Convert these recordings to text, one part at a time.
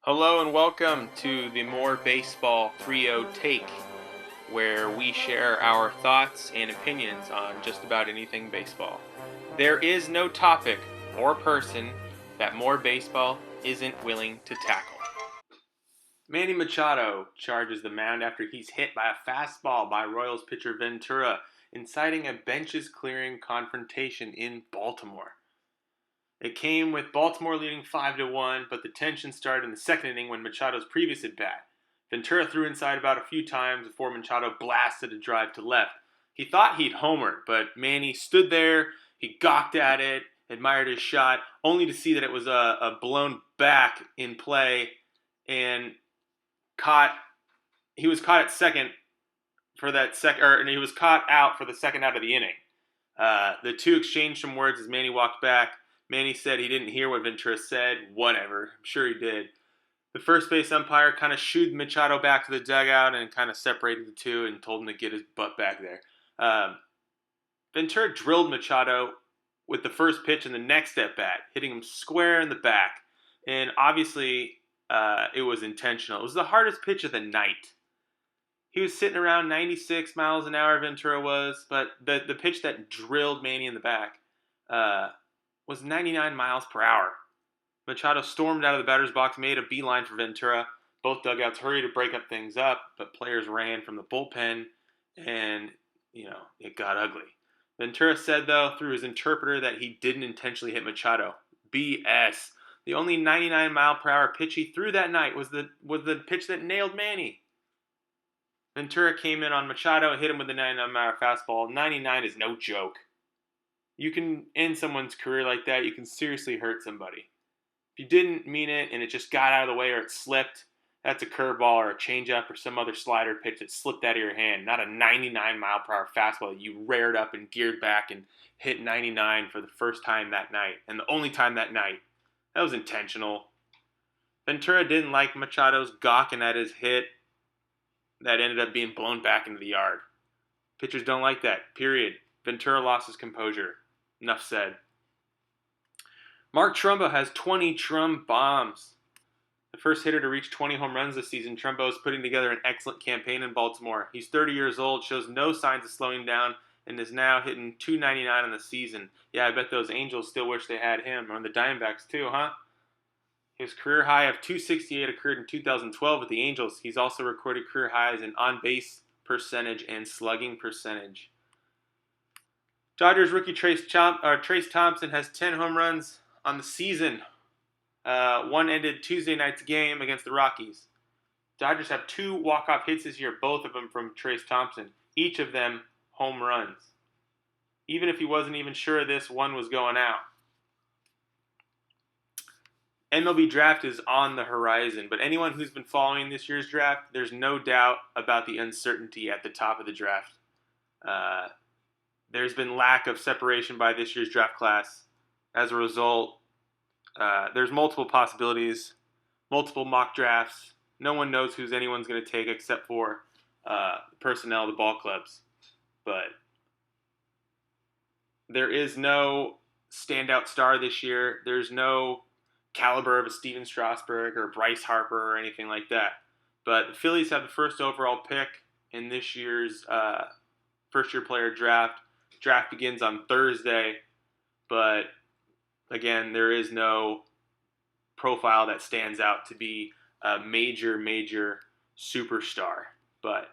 Hello and welcome to the More Baseball 3-0 Take, where we share our thoughts and opinions on just about anything baseball. There is no topic or person that More Baseball isn't willing to tackle. Manny Machado charges the mound after he's hit by a fastball by Royals pitcher Ventura, inciting a benches clearing confrontation in Baltimore. It came with Baltimore leading 5-1, but the tension started in the second inning when Machado's previous at bat. Ventura threw inside about a few times before Machado blasted a drive to left. He thought he'd homered, but Manny stood there, he gawked at it, admired his shot, only to see that it was a blown back in play, and he was caught at second for that and he was caught out for the second out of the inning. The two exchanged some words as Manny walked back. Manny said he didn't hear what Ventura said. Whatever. I'm sure he did. The first base umpire kind of shooed Machado back to the dugout and kind of separated the two and told him to get his butt back there. Ventura drilled Machado with the first pitch in the next at bat, hitting him square in the back. And obviously, it was intentional. It was the hardest pitch of the night. He was sitting around 96 miles an hour, Ventura was, but the pitch that drilled Manny in the back was 99 miles per hour. Machado stormed out of the batter's box, made a beeline for Ventura. Both dugouts hurried to break up things up, but players ran from the bullpen, and, it got ugly. Ventura said, though, through his interpreter that he didn't intentionally hit Machado. BS. The only 99 mile per hour pitch he threw that night was the pitch that nailed Manny. Ventura came in on Machado and hit him with a 99 mile fastball. 99 is no joke. You can end someone's career like that. You can seriously hurt somebody. If you didn't mean it and it just got out of the way or it slipped, that's a curveball or a changeup or some other slider pitch that slipped out of your hand. Not a 99 mile per hour fastball that you reared up and geared back and hit 99 for the first time that night and the only time that night. That was intentional. Ventura didn't like Machado's gawking at his hit that ended up being blown back into the yard. Pitchers don't like that, period. Ventura lost his composure. Enough said. Mark Trumbo has 20 Trumb bombs. The first hitter to reach 20 home runs this season, Trumbo is putting together an excellent campaign in Baltimore. He's 30 years old, shows no signs of slowing down, and is now hitting .299 in the season. Yeah, I bet those Angels still wish they had him, or the Diamondbacks too, huh? His career high of .268 occurred in 2012 with the Angels. He's also recorded career highs in on-base percentage and slugging percentage. Dodgers rookie Trace Thompson has 10 home runs on the season. One ended Tuesday night's game against the Rockies. Dodgers have 2 walk-off hits this year, both of them from Trace Thompson. Each of them home runs. Even if he wasn't even sure of this, one was going out. MLB draft is on the horizon, but anyone who's been following this year's draft, there's no doubt about the uncertainty at the top of the draft. There's been lack of separation by this year's draft class. As a result, there's multiple possibilities, multiple mock drafts. No one knows who's anyone's going to take except for the personnel of the ball clubs. But there is no standout star this year. There's no caliber of a Steven Strasburg or Bryce Harper or anything like that. But the Phillies have the first overall pick in this year's first-year player draft. Draft begins on Thursday, but again, there is no profile that stands out to be a major superstar. But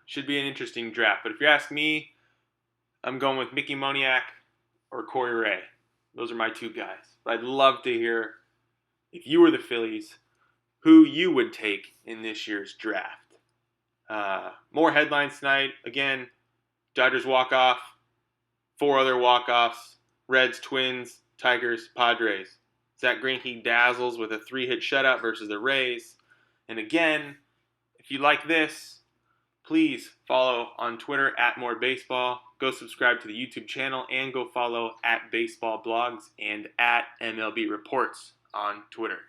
should be an interesting draft. But if you ask me, I'm going with Mickey Moniak or Corey Ray. Those are my 2 guys. But I'd love to hear, if you were the Phillies, who you would take in this year's draft. More headlines tonight. Again, Dodgers walk-off, 4 other walk-offs, Reds, Twins, Tigers, Padres. Zach Greinke dazzles with a 3-hit shutout versus the Rays. And again, if you like this, please follow on Twitter @MoreBaseball. Go subscribe to the YouTube channel and go follow @BaseballBlogs and @MLB Reports on Twitter.